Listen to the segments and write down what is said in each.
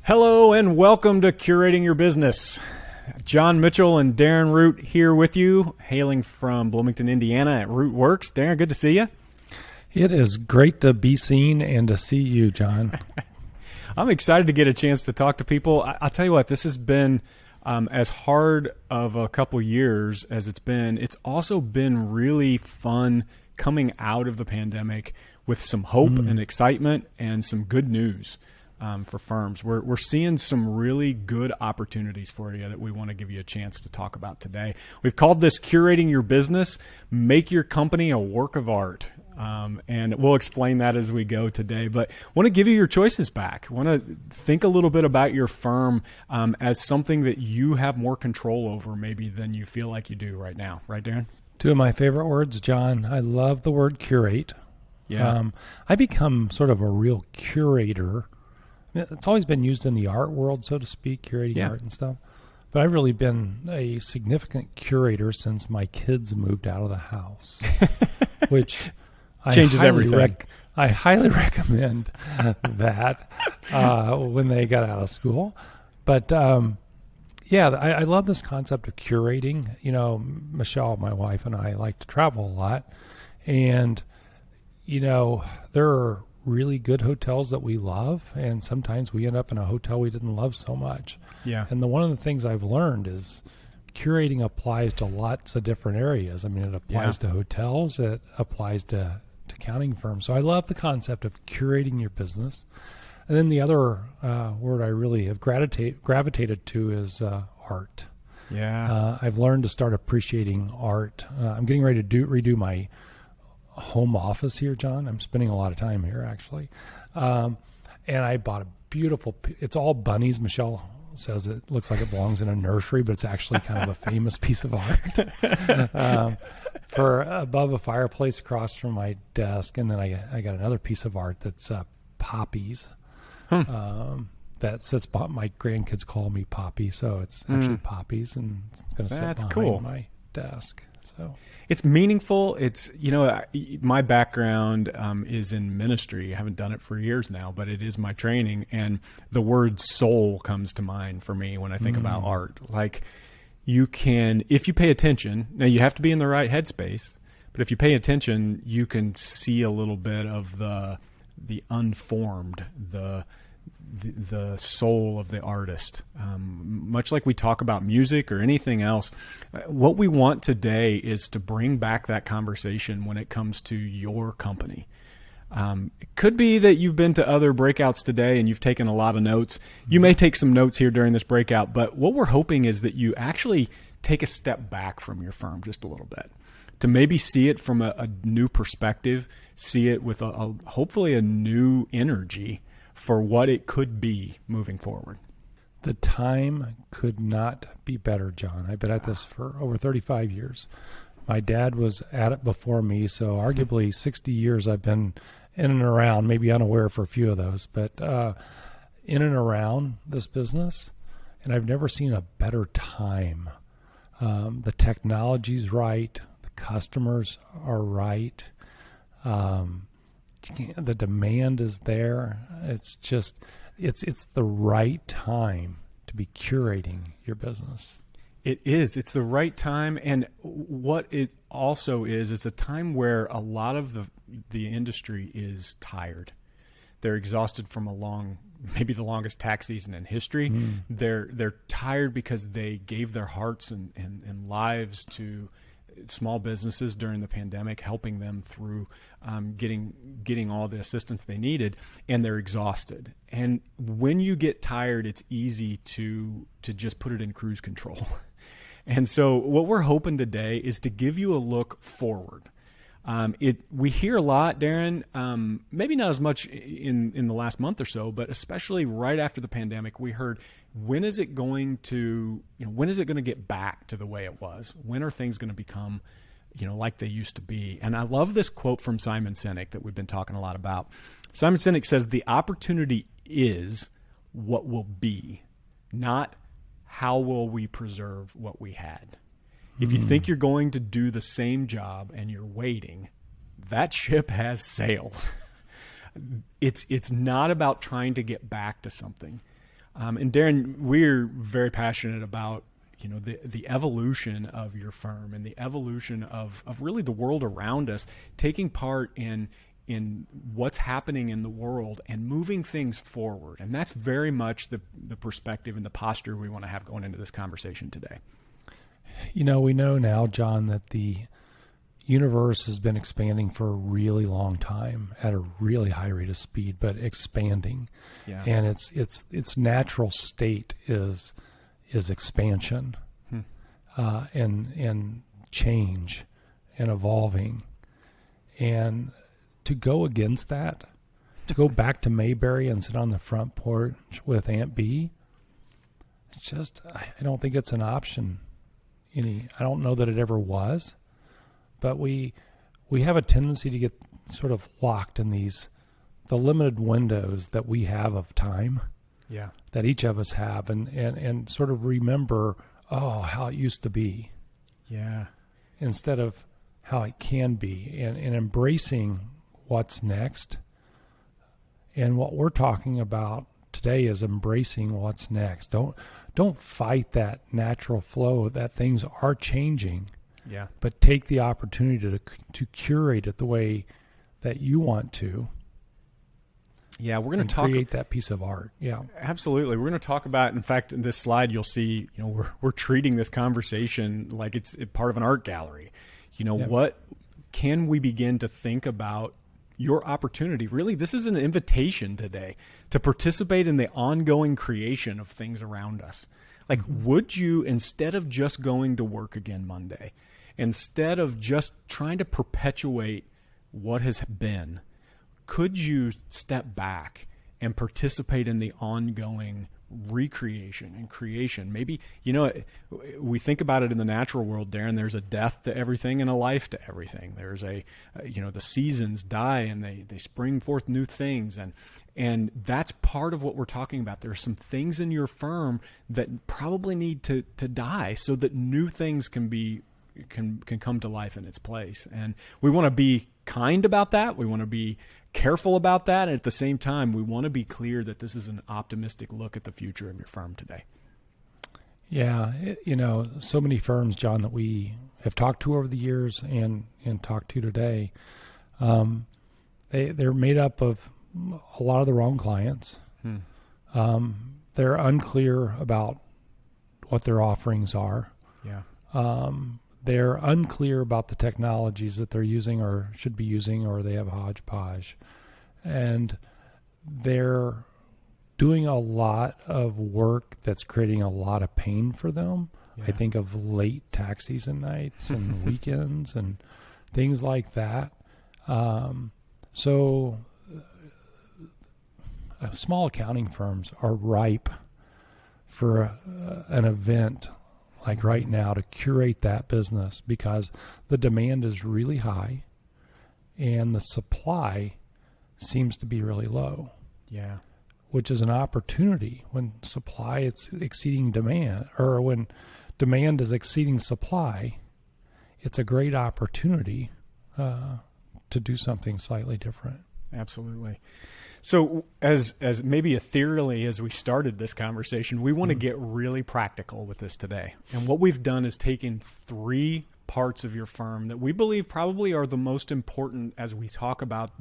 Hello and welcome to Curating Your Business. John Mitchell and Darren Root here with you, hailing from Bloomington, Indiana at Root Works. Darren, good to see you. It is great to be seen and to see you, John. I'm excited to get a chance to talk to people. I'll tell you what, this has been as hard of a couple years as it's been. It's also been really fun coming out of the pandemic with some hope and excitement and some good news. For firms. We're seeing some really good opportunities for you that we want to give you a chance to talk about today. We've called this Curating Your Business, Make Your Company a Work of Art. And we'll explain that as we go today. But want to give you your choices back. Want to think a little bit about your firm as something that you have more control over maybe than you feel like you do right now. Right, Darren? Two of my favorite words, John. I love the word curate. Yeah. I become sort of a real curator. It's always been used in the art world, so to speak, curating art and stuff. But I've really been a significant curator since my kids moved out of the house, which changes everything. I highly recommend that when they got out of school. But I love this concept of curating. You know, Michelle, my wife, and I like to travel a lot. And, you know, there are really good hotels that we love, and sometimes we end up in a hotel we didn't love so much. Yeah. And one of the things I've learned is curating applies to lots of different areas. I mean, it applies to hotels, it applies to accounting firms. So I love the concept of curating your business. And then the other word I really have gravitated to is art. Yeah. I've learned to start appreciating art. I'm getting ready to redo my home office here, John. I'm spending a lot of time here, actually. And I bought a beautiful, it's all bunnies. Michelle says it looks like it belongs in a nursery, but it's actually kind of a famous piece of art for above a fireplace across from my desk. And then I got another piece of art that's poppies. That sits behind, my grandkids call me Poppy, so it's actually poppies, and it's going to sit behind my desk. So it's meaningful. It's, you know, my background is in ministry. I haven't done it for years now, but it is my training. And the word soul comes to mind for me when I think about art. Like, you can, if you pay attention, now you have to be in the right headspace, but if you pay attention, you can see a little bit of the unformed, the soul of the artist. Much like we talk about music or anything else, what we want today is to bring back that conversation when it comes to your company. It could be that you've been to other breakouts today and you've taken a lot of notes. You may take some notes here during this breakout, but what we're hoping is that you actually take a step back from your firm just a little bit to maybe see it from a new perspective, see it with hopefully a new energy for what it could be moving forward. The time could not be better, John. I've been at this for over 35 years. My dad was at it before me, so arguably 60 years I've been in and around, maybe unaware for a few of those, but in and around this business, and I've never seen a better time. The technology's right, the customers are right, the demand is there. It's just, it's the right time to be curating your business. It is. It's the right time. And what it also is, it's a time where a lot of the industry is tired. They're exhausted from maybe the longest tax season in history. They're tired because they gave their hearts and lives to small businesses during the pandemic, helping them through getting all the assistance they needed, and they're exhausted. And when you get tired, it's easy to just put it in cruise control. And so what we're hoping today is to give you a look forward. We hear a lot, Darren, maybe not as much in the last month or so, but especially right after the pandemic, we heard, when is it going to get back to the way it was? When are things going to become, like they used to be? And I love this quote from Simon Sinek that we've been talking a lot about. Simon Sinek says, the opportunity is what will be, not how will we preserve what we had. If you think you're going to do the same job and you're waiting, that ship has sailed. It's not about trying to get back to something. And Darren, we're very passionate about the evolution of your firm and the evolution of really the world around us, taking part in what's happening in the world and moving things forward. And that's very much the perspective and the posture we want to have going into this conversation today. We know now, John, that the universe has been expanding for a really long time at a really high rate of speed, but expanding. Yeah. And its natural state is expansion, and change and evolving. And to go against that, to go back to Mayberry and sit on the front porch with Aunt Bee, I don't think it's an option. I don't know that it ever was, but we have a tendency to get sort of locked in the limited windows that we have of time. Yeah. That each of us have, and sort of remember, how it used to be. Yeah. Instead of how it can be, and embracing what's next. And what we're talking about today is embracing what's next. Don't fight that natural flow that things are changing. Yeah. But take the opportunity to curate it the way that you want to. Yeah, we're going to create that piece of art. Yeah, absolutely. We're going to talk about. In fact, in this slide, you'll see. We're treating this conversation like it's part of an art gallery. Yep. What can we begin to think about? Your opportunity. Really, this is an invitation today to participate in the ongoing creation of things around us. Like, would you, instead of just going to work again Monday, instead of just trying to perpetuate what has been, could you step back and participate in the ongoing recreation and creation? Maybe, we think about it in the natural world, Darren, there's a death to everything and a life to everything. There's the seasons die and they spring forth new things. And that's part of what we're talking about. There are some things in your firm that probably need to die so that new things can come to life in its place. And we want to be kind about that. We want to be careful about that. And at the same time, we want to be clear that this is an optimistic look at the future of your firm today. Yeah. So many firms, John, that we have talked to over the years and talked to today, they're made up of a lot of the wrong clients. They're unclear about what their offerings are. Yeah. They're unclear about the technologies that they're using or should be using, or they have hodgepodge. And they're doing a lot of work that's creating a lot of pain for them. Yeah. I think of late tax season nights and weekends and things like that. So small accounting firms are ripe for an event like right now to curate that business, because the demand is really high and the supply seems to be really low. Yeah. Which is an opportunity when supply is exceeding demand, or when demand is exceeding supply. It's a great opportunity to do something slightly different. Absolutely. So as maybe ethereally as we started this conversation, we want to get really practical with this today. And what we've done is taken 3 parts of your firm that we believe probably are the most important as we talk about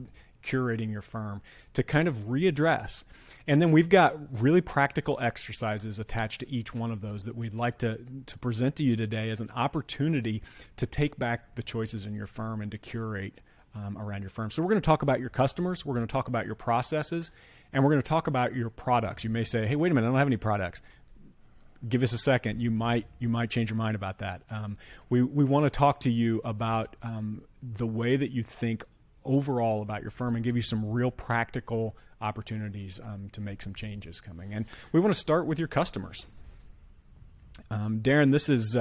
curating your firm to kind of readdress. And then we've got really practical exercises attached to each one of those that we'd like to present to you today as an opportunity to take back the choices in your firm and to curate around your firm. So we're going to talk about your customers, we're going to talk about your processes, and we're going to talk about your products. You may say, hey, wait a minute, I don't have any products. Give us a second. You might change your mind about that. We want to talk to you about the way that you think overall about your firm and give you some real practical opportunities to make some changes coming. And we want to start with your customers. Darren, this is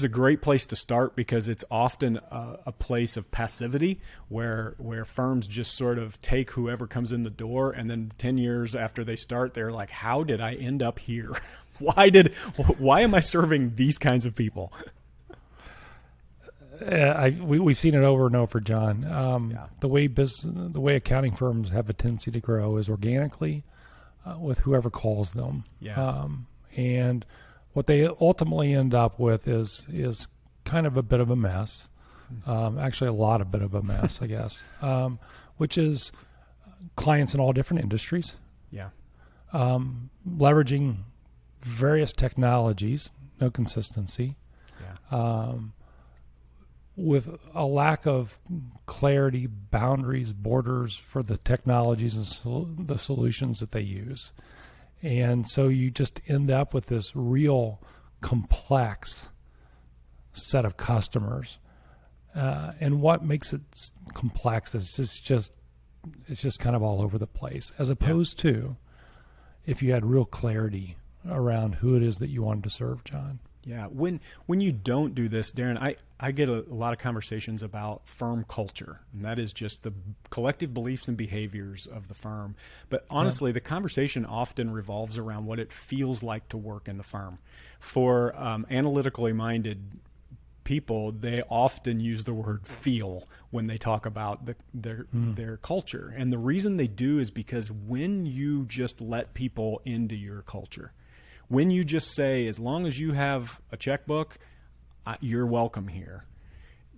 a great place to start because it's often a place of passivity where firms just sort of take whoever comes in the door, and then 10 years after they start, they're like, how did I end up here? Why am I serving these kinds of people? We've seen it over and over, John. The way accounting firms have a tendency to grow is organically, with whoever calls them. Yeah. And what they ultimately end up with is kind of a bit of a mess. Actually, a bit of a mess, I guess, which is clients in all different industries. Yeah. Leveraging various technologies, no consistency. Yeah. With a lack of clarity, boundaries, borders for the technologies and the solutions that they use. And so you just end up with this real complex set of customers. And what makes it complex is it's just kind of all over the place, as opposed to if you had real clarity around who it is that you wanted to serve, John. Yeah. When you don't do this, Darren, I get a lot of conversations about firm culture, and that is just the collective beliefs and behaviors of the firm. But honestly, the conversation often revolves around what it feels like to work in the firm. For analytically minded people, they often use the word feel when they talk about their culture. And the reason they do is because when you just let people into your culture, when you just say, as long as you have a checkbook, you're welcome here,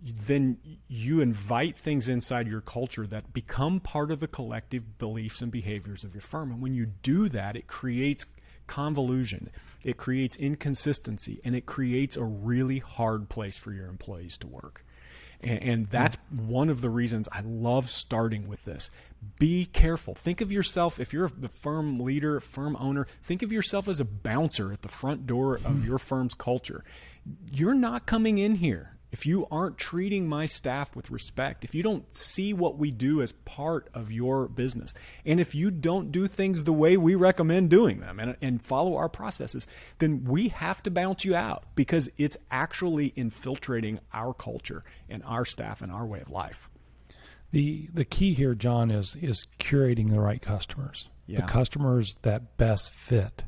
then you invite things inside your culture that become part of the collective beliefs and behaviors of your firm. And when you do that, it creates convolution, it creates inconsistency, and it creates a really hard place for your employees to work. And that's one of the reasons I love starting with this. Be careful. Think of yourself, if you're the firm leader, firm owner, think of yourself as a bouncer at the front door of your firm's culture. You're not coming in here if you aren't treating my staff with respect, if you don't see what we do as part of your business, and if you don't do things the way we recommend doing them and follow our processes, then we have to bounce you out, because it's actually infiltrating our culture and our staff and our way of life. The key here, John, is curating the right customers, the customers that best fit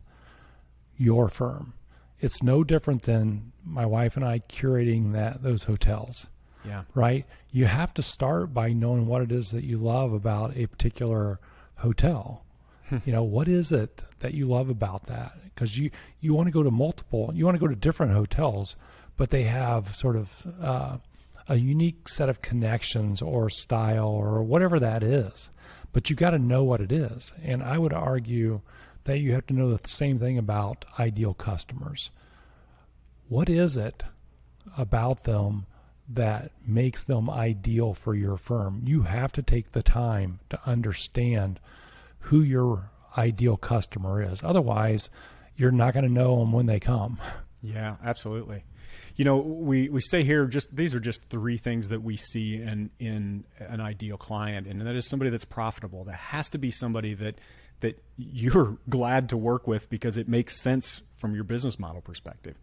your firm. It's no different than my wife and I curating those hotels. Yeah. Right? You have to start by knowing what it is that you love about a particular hotel. What is it that you love about that? Because you want to go to different hotels, but they have sort of a unique set of connections or style or whatever that is. But you got to know what it is. And I would argue that you have to know the same thing about ideal customers. What is it about them that makes them ideal for your firm? You have to take the time to understand who your ideal customer is. Otherwise, you're not going to know them when they come. Yeah, absolutely. We say here, these are just three things that we see in an ideal client, and that is somebody that's profitable. That has to be somebody that you're glad to work with because it makes sense from your business model perspective.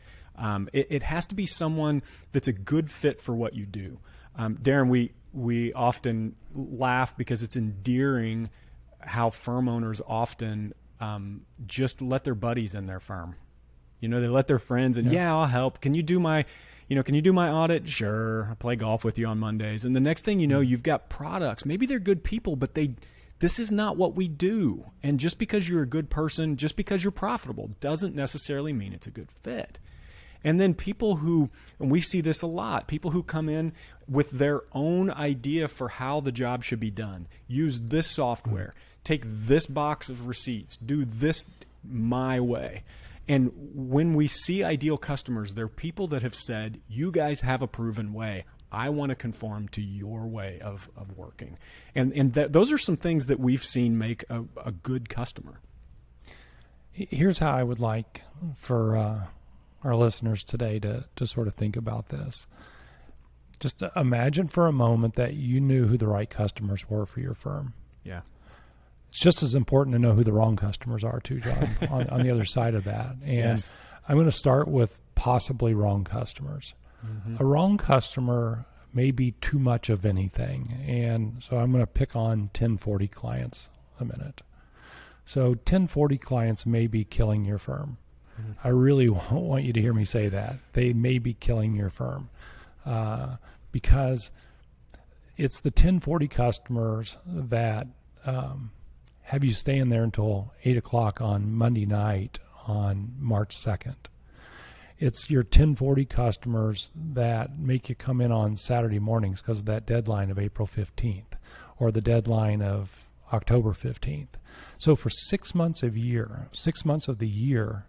It has to be someone that's a good fit for what you do. Darren, we often laugh because it's endearing how firm owners often just let their buddies in their firm. They let their friends and I'll help. Can you do my audit? Sure. I play golf with you on Mondays. And the next thing you know, you've got products. Maybe they're good people, but this is not what we do. And just because you're a good person, just because you're profitable, doesn't necessarily mean it's a good fit. And then people who, and we see this a lot, people who come in with their own idea for how the job should be done. Use this software, take this box of receipts, do this my way. And when we see ideal customers, they're people that have said, you guys have a proven way. I want to conform to your way of working. And those are some things that we've seen make a good customer. Here's how I would like for our listeners today to sort of think about this. Just imagine for a moment that you knew who the right customers were for your firm. Yeah. It's just as important to know who the wrong customers are too, John, on the other side of that. And Yes. I'm going to start with possibly wrong customers. Mm-hmm. A wrong customer may be too much of anything. And so I'm going to pick on 1040 clients a minute. So 1040 clients may be killing your firm. Mm-hmm. I really want you to hear me say that. They may be killing your firm because it's the 1040 customers that have you staying there until 8 o'clock on Monday night on March 2nd. It's your 1040 customers that make you come in on Saturday mornings because of that deadline of April 15th or the deadline of October 15th. So for 6 months of the year,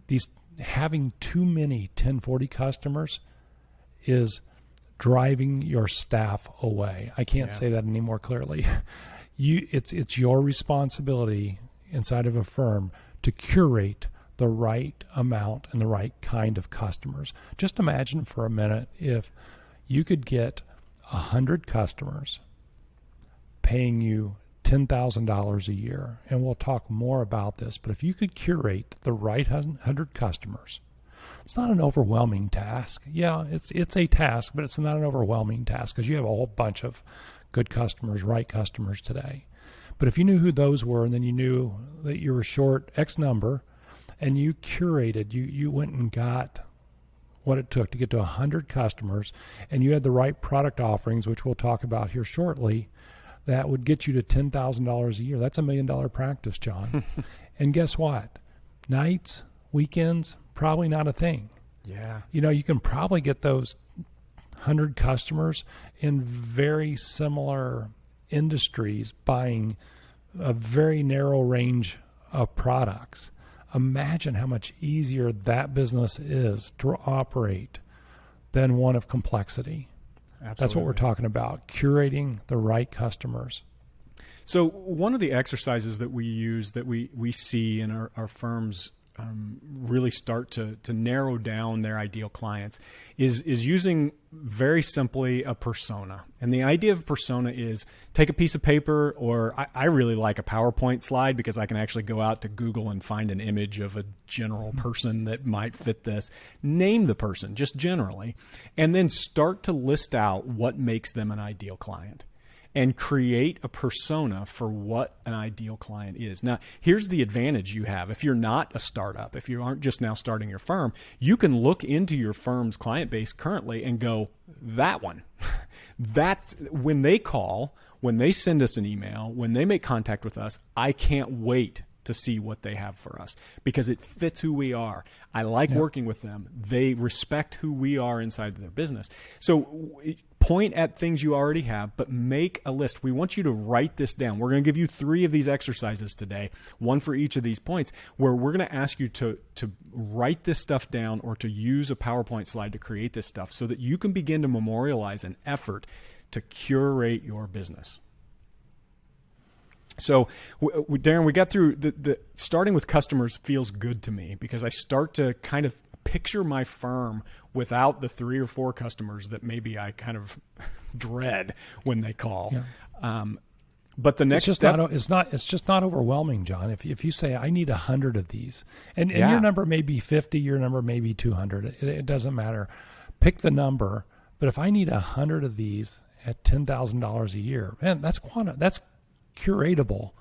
these having too many 1040 customers is driving your staff away. I can't say that any more clearly. It's your responsibility inside of a firm to curate the right amount and the right kind of customers. Just imagine for a minute if you could get 100 customers paying you $10,000 a year, and we'll talk more about this, but if you could curate the right 100 customers, it's not an overwhelming task. Yeah, it's a task, but it's not an overwhelming task because you have a whole bunch of good customers, right customers today. But if you knew who those were, and then you knew that you were short X number, and you curated, you went and got what it took to get to 100 customers, and you had the right product offerings, which we'll talk about here shortly, that would get you to $10,000 a year. That's $1 million practice, John. And guess what? Nights, weekends, probably not a thing. Yeah. You can probably get those 100 customers in very similar industries buying a very narrow range of products. Imagine how much easier that business is to operate than one of complexity. Absolutely. That's what we're talking about, curating the right customers. So one of the exercises that we use that we see in our firms really start to narrow down their ideal clients is using very simply a persona. And the idea of a persona is take a piece of paper, or I really like a PowerPoint slide because I can actually go out to Google and find an image of a general person that might fit this. Name the person just generally, and then start to list out what makes them an ideal client. And create a persona for what an ideal client is. Now, here's the advantage you have. If you're not a startup, if you aren't just now starting your firm, you can look into your firm's client base currently and go, that one. That's when they call, when they send us an email, when they make contact with us, I can't wait to see what they have for us because it fits who we are. I like working with them. They respect who we are inside their business. So point at things you already have, but make a list. We want you to write this down. We're going to give you 3 of these exercises today, one for each of these points, where we're going to ask you to write this stuff down or to use a PowerPoint slide to create this stuff so that you can begin to memorialize an effort to curate your business. So, Darren, we got through the starting with customers feels good to me because I start to kind of picture my firm without the 3 or 4 customers that maybe I kind of dread when they call. Yeah. But the next step, it's just not overwhelming, John. If you say I need 100 of these, and your number may be 50, your number may be 200. It doesn't matter. Pick the number. But if I need 100 of these at $10,000 a year, man, that's curatable.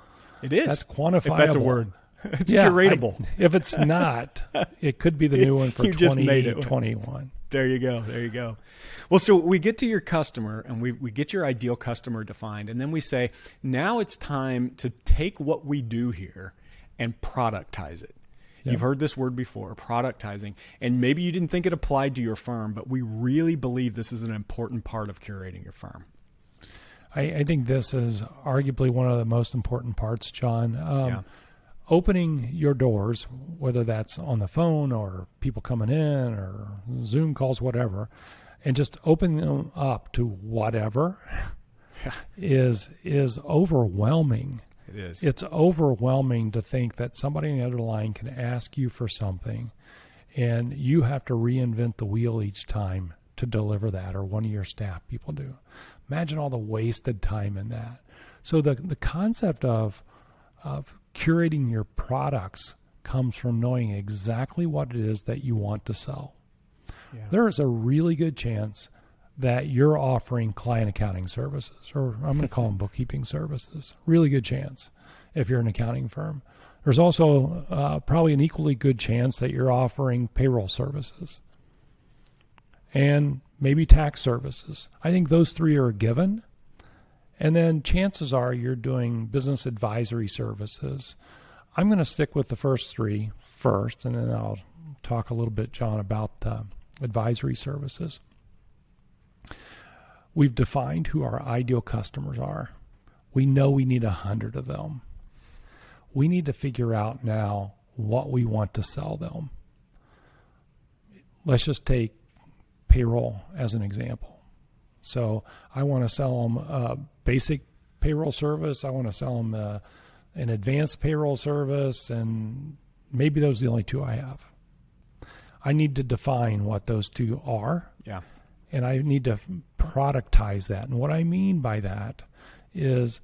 It is. That's quantifiable. If that's a word. It's curatable. If it's not, it could be the new one for 2021. There you go. There you go. Well, so we get to your customer and we get your ideal customer defined. And then we say, now it's time to take what we do here and productize it. Yeah. You've heard this word before, productizing. And maybe you didn't think it applied to your firm, but we really believe this is an important part of curating your firm. I think this is arguably one of the most important parts, John. Opening your doors, whether that's on the phone or people coming in or Zoom calls, whatever, and just opening them up to whatever is overwhelming. It is. It's overwhelming to think that somebody on the other line can ask you for something and you have to reinvent the wheel each time to deliver that, or one of your staff people do. Imagine all the wasted time in that. So the concept of curating your products comes from knowing exactly what it is that you want to sell. Yeah. There is a really good chance that you're offering client accounting services, or I'm going to call them bookkeeping services. Really good chance if you're an accounting firm. There's also probably an equally good chance that you're offering payroll services and maybe tax services. I think those 3 are a given. And then chances are you're doing business advisory services. I'm going to stick with the first three first, and then I'll talk a little bit, John, about the advisory services. We've defined who our ideal customers are. We know we need 100 of them. We need to figure out now what we want to sell them. Let's just take payroll as an example. So I want to sell them a basic payroll service. I want to sell them an advanced payroll service, and maybe those are the only two I have. I need to define what those two are. Yeah. And I need to productize that. And what I mean by that is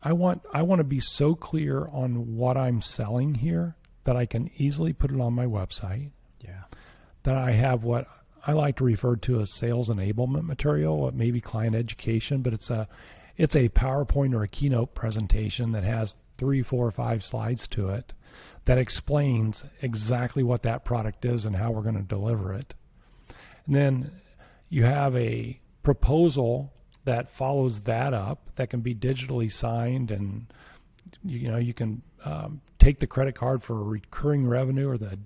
I want to be so clear on what I'm selling here that I can easily put it on my website. Yeah. That I have what I like to refer to as sales enablement material, maybe client education, but it's a PowerPoint or a keynote presentation that has 3, 4, or 5 slides to it that explains exactly what that product is and how we're going to deliver it. And then you have a proposal that follows that up that can be digitally signed, and you can take the credit card for a recurring revenue or the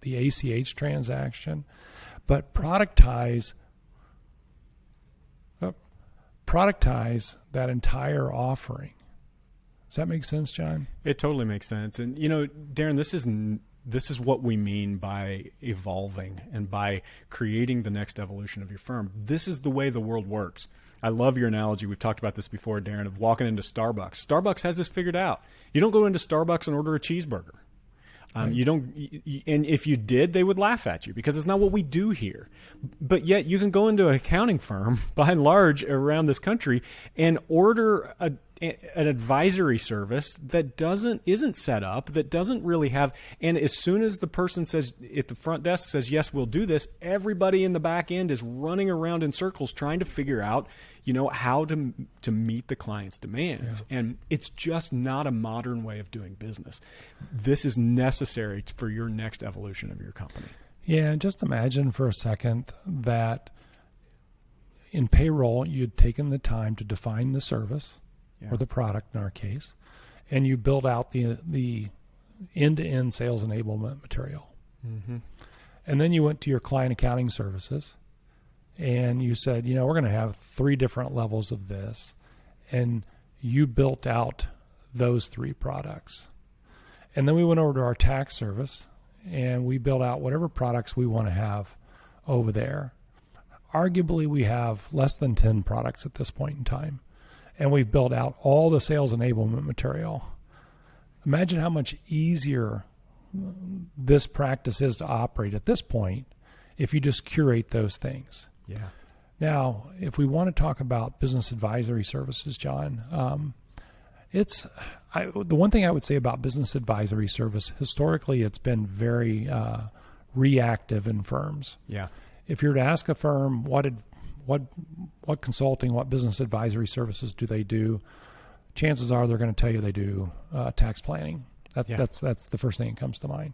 ACH transaction, but productize that entire offering. Does that make sense, John? It totally makes sense. And Darren, this is what we mean by evolving and by creating the next evolution of your firm. This is the way the world works. I love your analogy. We've talked about this before, Darren, of walking into Starbucks. Starbucks has this figured out. You don't go into Starbucks and order a cheeseburger. Right. You don't, and if you did, they would laugh at you because it's not what we do here. But yet you can go into an accounting firm, by and large, around this country and order an advisory service that isn't set up, that doesn't really have. And as soon as the person says at the front desk says, yes, we'll do this, everybody in the back end is running around in circles trying to figure out, how to meet the client's demands. Yeah. And it's just not a modern way of doing business. This is necessary for your next evolution of your company. Yeah. Just imagine for a second that in payroll, you'd taken the time to define the service. Yeah. Or the product in our case, and you build out the end-to-end sales enablement material. Mm-hmm. And then you went to your client accounting services and you said, we're going to have 3 different levels of this. And you built out those 3 products. And then we went over to our tax service and we built out whatever products we want to have over there. Arguably, we have less than 10 products at this point in time. And we've built out all the sales enablement material. Imagine how much easier this practice is to operate at this point if you just curate those things. Yeah. Now, if we want to talk about business advisory services, John, the one thing I would say about business advisory service, historically, it's been very reactive in firms. Yeah. If you were to ask a firm what consulting, what business advisory services do they do, chances are they're going to tell you they do tax planning. That's the first thing that comes to mind.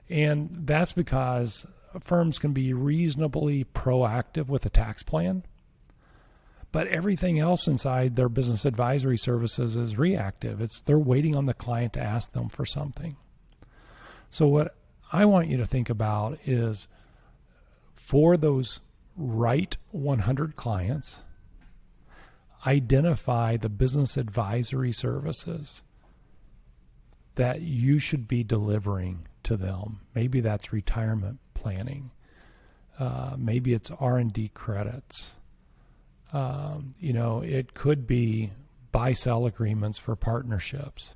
And that's because firms can be reasonably proactive with a tax plan, but everything else inside their business advisory services is reactive. They're waiting on the client to ask them for something. So what I want you to think about is, for those right 100 clients, identify the business advisory services that you should be delivering to them. Maybe that's retirement planning. Maybe it's R&D credits. It could be buy-sell agreements for partnerships.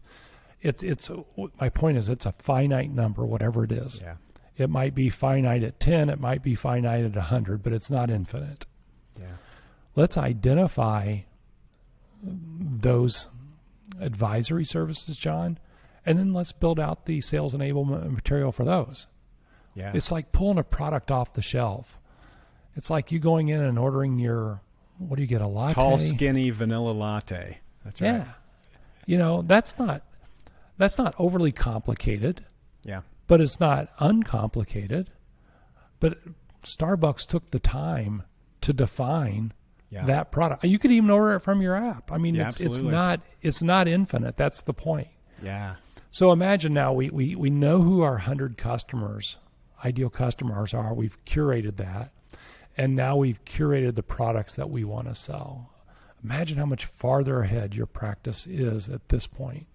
My point is, it's a finite number, whatever it is. Yeah. It might be finite at 10, it might be finite at 100, but it's not infinite. Yeah. Let's identify those advisory services, John, and then let's build out the sales enablement material for those. Yeah. It's like pulling a product off the shelf. It's like you going in and ordering what do you get, a latte? Tall, skinny vanilla latte. That's right. Yeah. That's not overly complicated. Yeah. But it's not uncomplicated. But Starbucks took the time to define Yeah. that product. You could even order it from your app. I mean, Yeah, it's not infinite. That's the point. Yeah. So imagine now we know who our 100 customers, ideal customers are. We've curated that. And now we've curated the products that we want to sell. Imagine how much farther ahead your practice is at this point.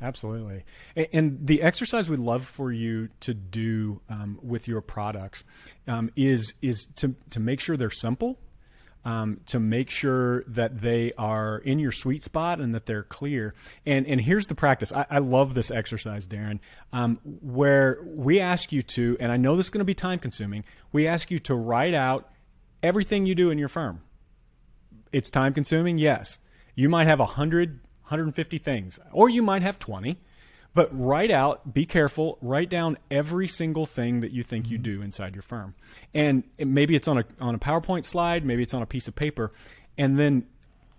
Absolutely. And the exercise we'd love for you to do with your products is to make sure they're simple, to make sure that they are in your sweet spot and that they're clear. And here's the practice. I love this exercise, Darren, where we ask you to, and I know this is going to be time consuming, we ask you to write out everything you do in your firm. It's time consuming, yes. You might have 100, 150 things, or you might have 20, but write out, be careful, write down every single thing that you think you do inside your firm. And maybe it's on a PowerPoint slide, maybe it's on a piece of paper, and then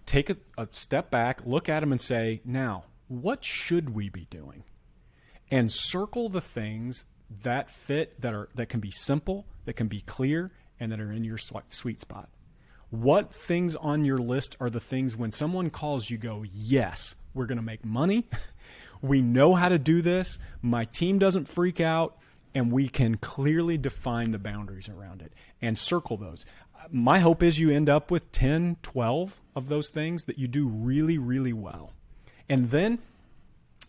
take a step back, look at them and say, now, what should we be doing? And circle the things that fit, that can be simple, that can be clear, and that are in your sweet spot. What things on your list are the things when someone calls you go, yes, we're going to make money. We know how to do this. My team doesn't freak out, and we can clearly define the boundaries around it and circle those. My hope is you end up with 10, 12 of those things that you do really, really well. And then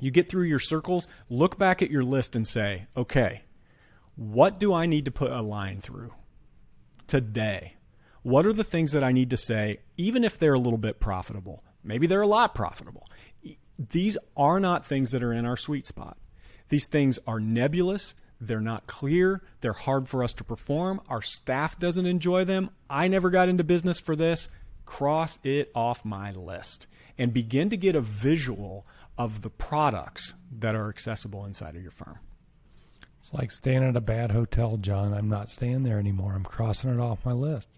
you get through your circles, look back at your list and say, okay, what do I need to put a line through today? What are the things that I need to say, even if they're a little bit profitable? Maybe they're a lot profitable. These are not things that are in our sweet spot. These things are nebulous. They're not clear. They're hard for us to perform. Our staff doesn't enjoy them. I never got into business for this. Cross it off my list and begin to get a visual of the products that are accessible inside of your firm. It's like staying at a bad hotel, John. I'm not staying there anymore. I'm crossing it off my list.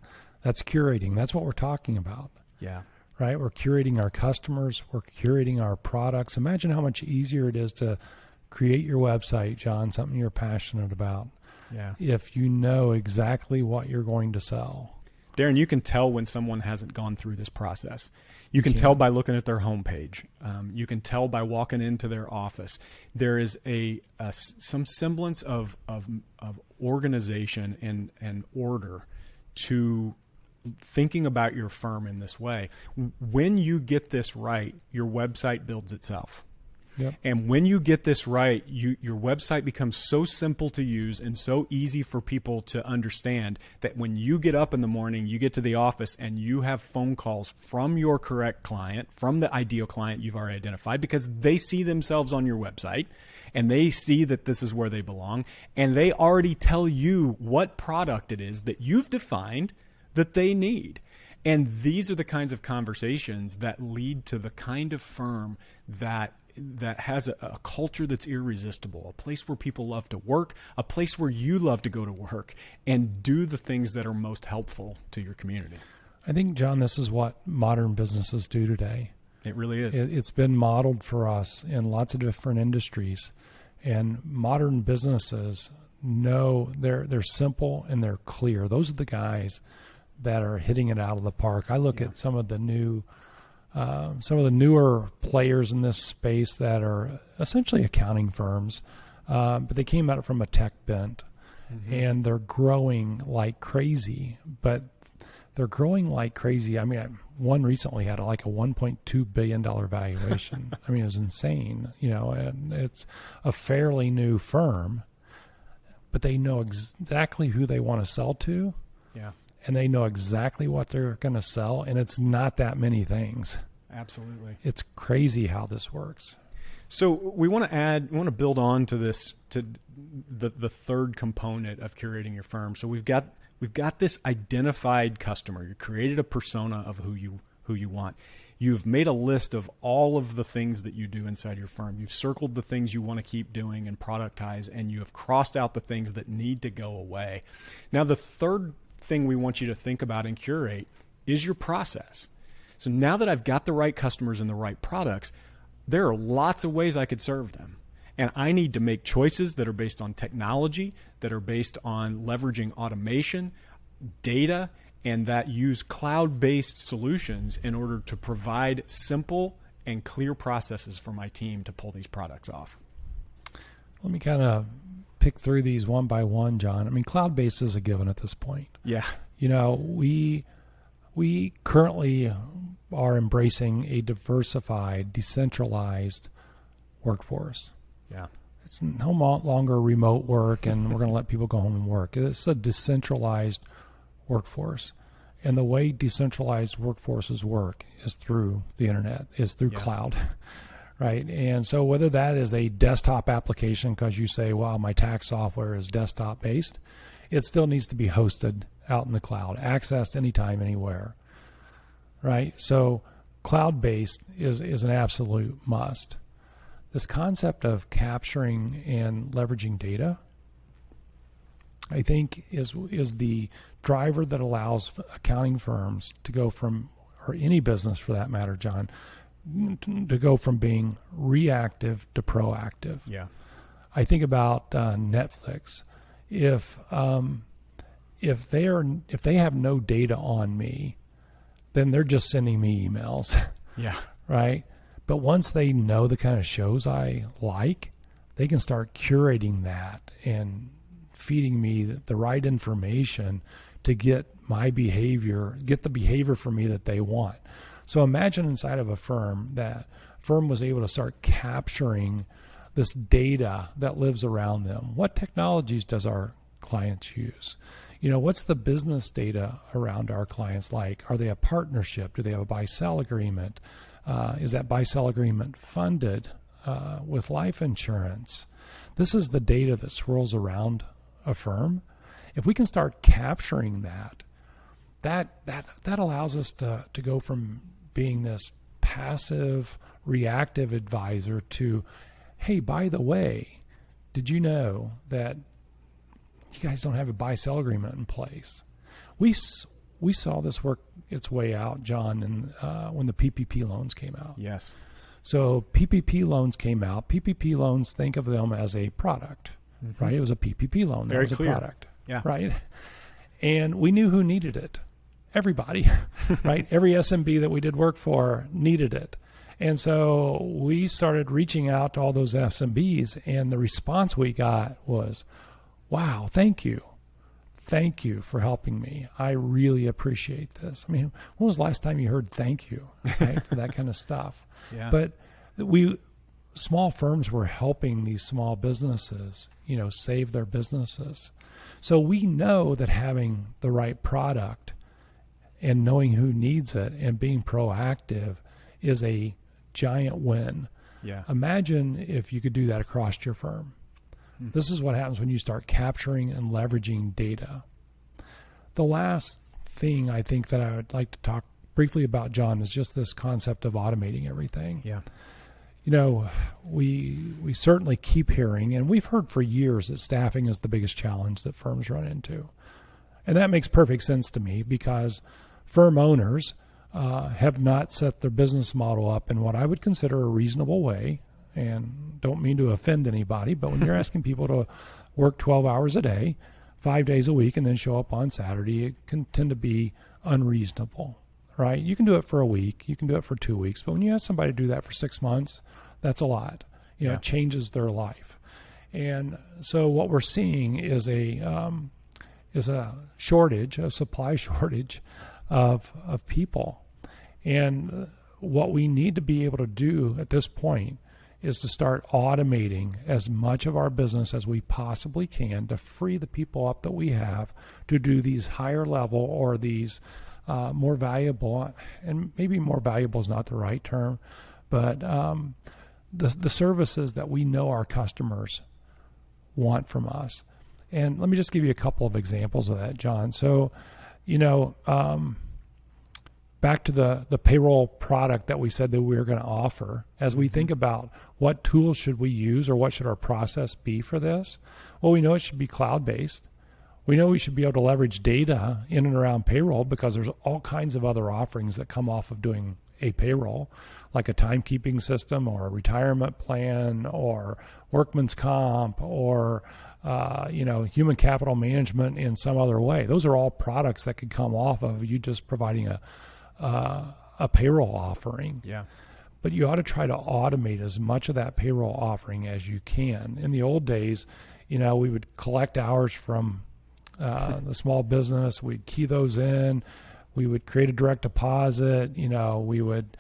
That's curating. That's what we're talking about. Yeah. Right? We're curating our customers. We're curating our products. Imagine how much easier it is to create your website, John, something you're passionate about. Yeah. If you know exactly what you're going to sell. Darren, you can tell when someone hasn't gone through this process. You can tell by looking at their homepage. You can tell by walking into their office. There is some semblance of organization and order to thinking about your firm in this way. When you get this right, your website builds itself. Yep. And when you get this right, your website becomes so simple to use and so easy for people to understand that when you get up in the morning, you get to the office and you have phone calls from your correct client, from the ideal client you've already identified, because they see themselves on your website and they see that this is where they belong. And they already tell you what product it is that you've defined that they need. And these are the kinds of conversations that lead to the kind of firm that has a culture that's irresistible, a place where people love to work, a place where you love to go to work and do the things that are most helpful to your community. I think, John, this is what modern businesses do today. It really is. It's been modeled for us in lots of different industries. And modern businesses know they're simple and they're clear. Those are the guys that are hitting it out of the park. I look at some of the newer players in this space that are essentially accounting firms, but they came out from a tech bent, and they're growing like crazy. But they're growing like crazy. I mean, one recently had like a $1.2 billion valuation. I mean, it was insane, and it's a fairly new firm, but they know exactly who they want to sell to. Yeah. And they know exactly what they're going to sell, and it's not that many things. Absolutely. It's crazy how this works. So we want to build on to this, to the third component of curating your firm. So we've got this identified customer. You created a persona of who you want. You've made a list of all of the things that you do inside your firm. You've circled the things you want to keep doing and productize, and you have crossed out the things that need to go away. Now, the third thing we want you to think about and curate is your process. So now that I've got the right customers and the right products, there are lots of ways I could serve them. And I need to make choices that are based on technology, that are based on leveraging automation, data, and that use cloud-based solutions in order to provide simple and clear processes for my team to pull these products off. Let me kind of pick through these one by one, John. I mean, cloud-based is a given at this point. Yeah. You know, we currently are embracing a diversified, decentralized workforce. Yeah. It's no longer remote work and we're going to let people go home and work. It's a decentralized workforce. And the way decentralized workforces work is through the internet, is through cloud, right? And so whether that is a desktop application because you say, well, my tax software is desktop based, it still needs to be hosted out in the cloud, accessed anytime, anywhere, right? So cloud-based is an absolute must. This concept of capturing and leveraging data, I think, is the driver that allows accounting firms to go from, or any business for that matter, John, to go from being reactive to proactive. Yeah. I think about Netflix. If they have no data on me, then they're just sending me emails. Yeah. Right? But once they know the kind of shows I like, they can start curating that and feeding me the right information to get my behavior, get the behavior for me that they want. So imagine inside of a firm that firm was able to start capturing this data that lives around them. What technologies does our clients use? You know, what's the business data around our clients like? Are they a partnership? Do they have a buy-sell agreement? Is that buy-sell agreement funded with life insurance? This is the data that swirls around a firm. If we can start capturing that allows us to go from being this passive, reactive advisor to, hey, by the way, did you know that you guys don't have a buy-sell agreement in place? We saw this work its way out, John, when the PPP loans came out. Yes. So PPP loans came out. PPP loans, think of them as a product, right? It was a PPP loan. Very that was clear. a product, Yeah. right? And we knew who needed it. Everybody, right? Every SMB that we did work for needed it. And so we started reaching out to all those SMBs, and the response we got was, wow, thank you. Thank you for helping me. I really appreciate this. I mean, when was the last time you heard thank you, right, for that kind of stuff? Yeah. But small firms were helping these small businesses, save their businesses. So we know that having the right product and knowing who needs it and being proactive is a giant win. Yeah. Imagine if you could do that across your firm. This is what happens when you start capturing and leveraging data. The last thing I think that I would like to talk briefly about, John, is just this concept of automating everything. Yeah. We certainly keep hearing, and we've heard for years that staffing is the biggest challenge that firms run into. And that makes perfect sense to me because firm owners have not set their business model up in what I would consider a reasonable way. And don't mean to offend anybody, but when you're asking people to work 12 hours a day, 5 days a week, and then show up on Saturday, it can tend to be unreasonable, right? You can do it for a week, you can do it for 2 weeks, but when you ask somebody to do that for 6 months, that's a lot. It changes their life. And so what we're seeing is a shortage, a supply shortage of people. And what we need to be able to do at this point is to start automating as much of our business as we possibly can to free the people up that we have to do these higher level or these more valuable, and maybe more valuable is not the right term, but the services that we know our customers want from us. And let me just give you a couple of examples of that, John. So, back to the payroll product that we said that we were going to offer, as we think about what tools should we use or what should our process be for this, well, we know it should be cloud-based. We know we should be able to leverage data in and around payroll because there's all kinds of other offerings that come off of doing a payroll, like a timekeeping system or a retirement plan or workman's comp or human capital management in some other way. Those are all products that could come off of you just providing a payroll offering. Yeah. But you ought to try to automate as much of that payroll offering as you can. In the old days, we would collect hours from the small business. We'd key those in. We would create a direct deposit. We would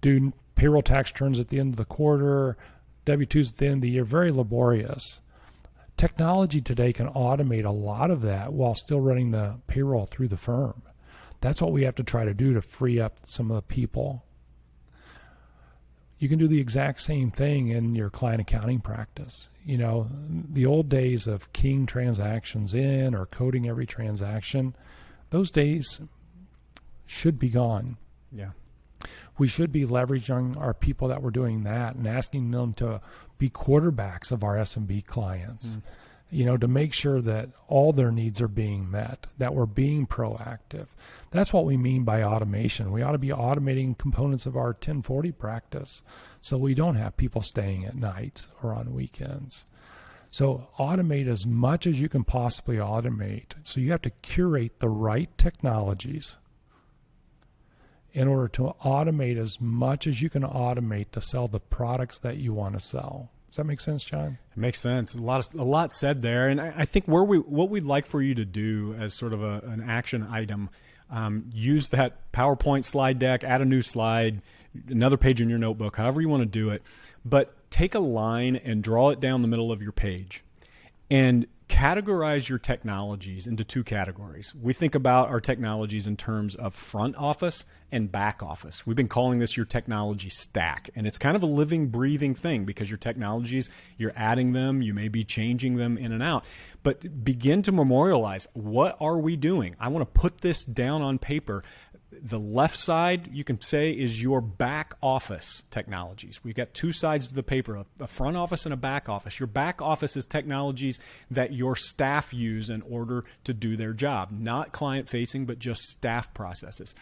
do payroll tax returns at the end of the quarter, W-2s at the end of the year. Very laborious. Technology today can automate a lot of that while still running the payroll through the firm. That's what we have to try to do to free up some of the people. You can do the exact same thing in your client accounting practice. The old days of keying transactions in or coding every transaction, those days should be gone. Yeah. We should be leveraging our people that were doing that and asking them to be quarterbacks of our SMB clients, to make sure that all their needs are being met, that we're being proactive. That's what we mean by automation. We ought to be automating components of our 1040 practice so we don't have people staying at night or on weekends. So automate as much as you can possibly automate. So you have to curate the right technologies in order to automate as much as you can automate to sell the products that you want to sell. Does that make sense, John? It makes sense. A lot said there, and I think what we'd like for you to do as sort of an action item, use that PowerPoint slide deck, add a new slide, another page in your notebook, however you want to do it, but take a line and draw it down the middle of your page, and categorize your technologies into two categories. We think about our technologies in terms of front office and back office. We've been calling this your technology stack, and it's kind of a living, breathing thing because your technologies, you're adding them, you may be changing them in and out, but begin to memorialize, what are we doing? I want to put this down on paper. The left side, you can say, is your back office technologies. We've got two sides to the paper, a front office and a back office. Your back office is technologies that your staff use in order to do their job, not client-facing, but just staff processes.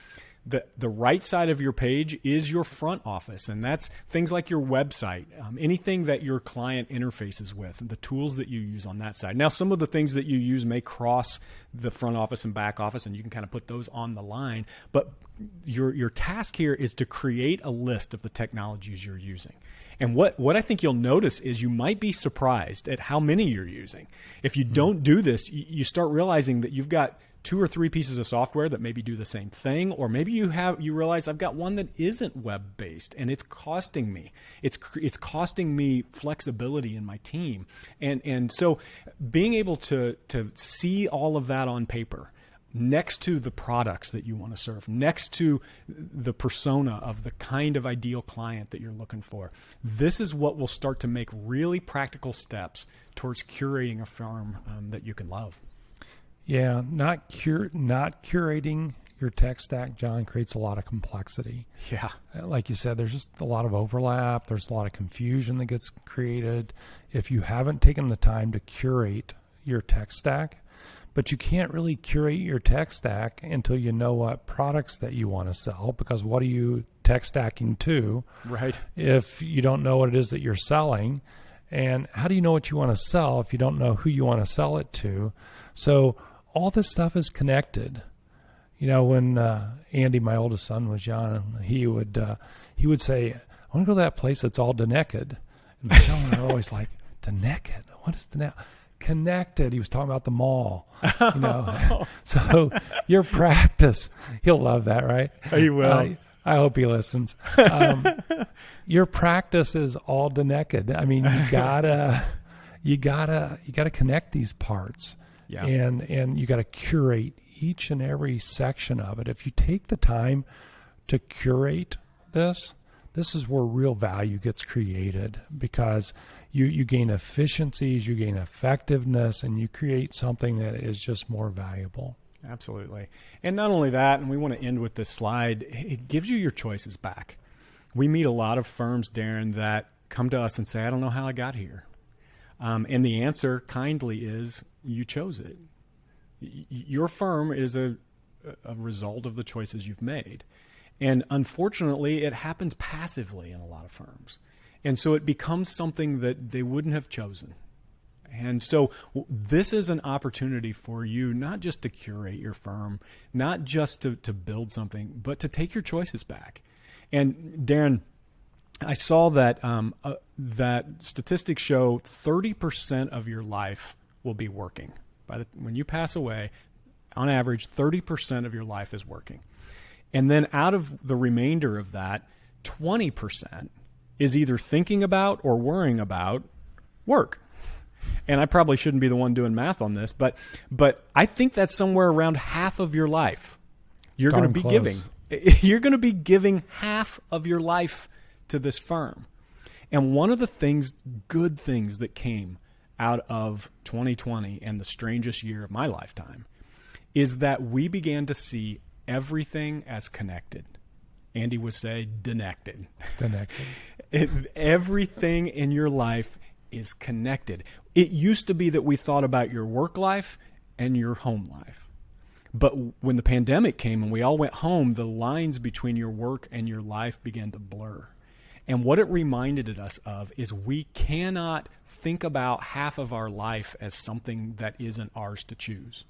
The right side of your page is your front office, and that's things like your website, anything that your client interfaces with, and the tools that you use on that side. Now, some of the things that you use may cross the front office and back office, and you can kind of put those on the line. But your task here is to create a list of the technologies you're using. And what I think you'll notice is you might be surprised at how many you're using. If you don't do this, you start realizing that you've got 2 or 3 pieces of software that maybe do the same thing, or maybe you realize I've got one that isn't web-based and it's costing me. It's costing me flexibility in my team. And so being able to see all of that on paper next to the products that you want to serve, next to the persona of the kind of ideal client that you're looking for, this is what will start to make really practical steps towards curating a firm that you can love. Yeah, not curating your tech stack, John, creates a lot of complexity. Yeah. Like you said, there's just a lot of overlap. There's a lot of confusion that gets created if you haven't taken the time to curate your tech stack. But you can't really curate your tech stack until you know what products that you want to sell, because what are you tech stacking to? Right. If you don't know what it is that you're selling, and how do you know what you want to sell if you don't know who you want to sell it to? So all this stuff is connected. When Andy, my oldest son, was young, he would say, "I want to go to that place that's all naked." And Michelle and I are always like, "Naked? What is naked?" Connected. He was talking about the mall. So your practice, he'll love that, right? He will. I hope he listens. Your practice is all naked. I mean, you gotta connect these parts. Yeah. And you got to curate each and every section of it. If you take the time to curate this is where real value gets created, because you gain efficiencies, you gain effectiveness, and you create something that is just more valuable. Absolutely. And not only that, and we want to end with this slide, it gives you your choices back. We meet a lot of firms, Darren, that come to us and say, "I don't know how I got here." And the answer kindly is, you chose it. Your firm is a result of the choices you've made. And unfortunately, it happens passively in a lot of firms. And so it becomes something that they wouldn't have chosen. And so this is an opportunity for you not just to curate your firm, not just to build something, but to take your choices back. And Darren, I saw that that statistics show 30% of your life will be working. When you pass away, on average, 30% of your life is working. And then out of the remainder of that, 20% is either thinking about or worrying about work. And I probably shouldn't be the one doing math on this, but I think that's somewhere around half of your life. You're going to be giving. You're going to be giving half of your life to this firm. And one of the good things that came out of 2020 and the strangest year of my lifetime is that we began to see everything as connected. Andy would say denected. Everything in your life is connected. It used to be that we thought about your work life and your home life. But when the pandemic came and we all went home, the lines between your work and your life began to blur. And what it reminded us of is we cannot think about half of our life as something that isn't ours to choose.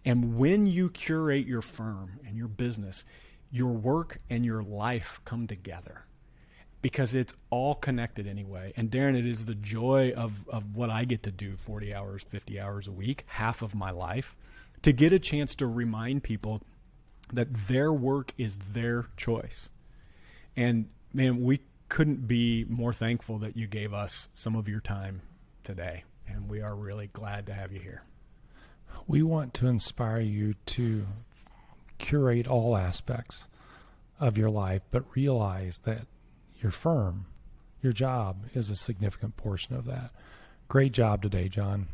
And when you curate your firm and your business, your work and your life come together because it's all connected anyway. And Darren, it is the joy of what I get to do 40 hours, 50 hours a week, half of my life, to get a chance to remind people that their work is their choice. And man, we couldn't be more thankful that you gave us some of your time today. And we are really glad to have you here. We want to inspire you to curate all aspects of your life, but realize that your firm, your job is a significant portion of that. Great job today, John.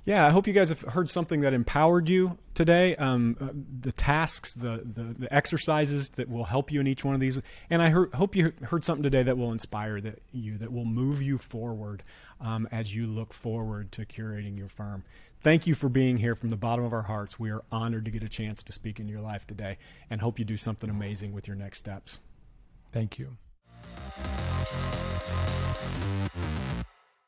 Yeah, I hope you guys have heard something that empowered you today. The tasks, the exercises that will help you in each one of these. And I hope you heard something today that will inspire you, that will move you forward as you look forward to curating your firm. Thank you for being here from the bottom of our hearts. We are honored to get a chance to speak in your life today and hope you do something amazing with your next steps. Thank you.